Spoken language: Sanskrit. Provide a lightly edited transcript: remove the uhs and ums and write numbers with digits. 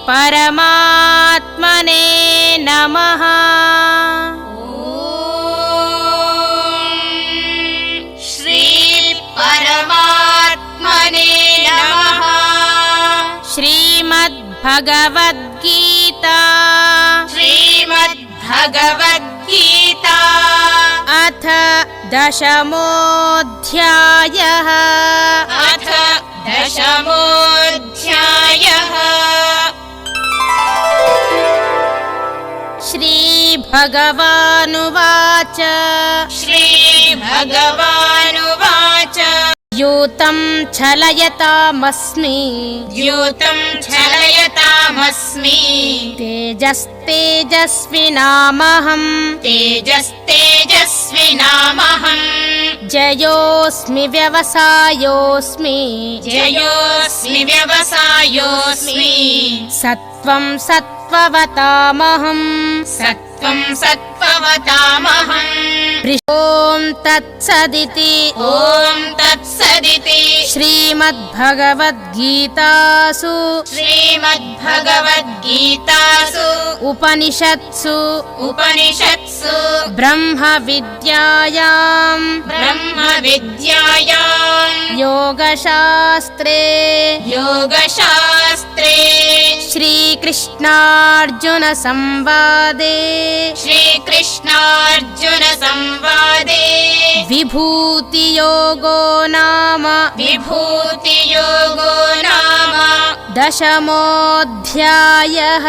परमात्मने नमः। श्री परमात्मने नमः। श्रीमद्भगवद्गीता श्रीमद्भगवद्गीता अथ दशमोऽध्यायः। अथ दशमोऽध्यायः। श्रीभगवानुवाच श्रीभगवानुवाच यूतं छलयतामस्मि द्यूतं छलयतामस्मि तेजस्तेजस्विनामहम् तेजस्तेजस्विनामहम् जयोऽस्मि व्यवसायोऽस्मि जयोऽस्मि व्यवसायोऽस्मि सत्त्वं सत्त्ववतामहम् सत्त्वं सत्त्ववतामहम्। ॐ तत्सदिति ॐ तत्सदिति श्रीमद्भगवद्गीतासु श्रीमद्भगवद्गीतासु उपनिषत्सु ब्रह्मविद्यायां योगशास्त्रे श्रीकृष्णार्जुनसंवादे विभूतियोगो नाम दशमोऽध्यायः।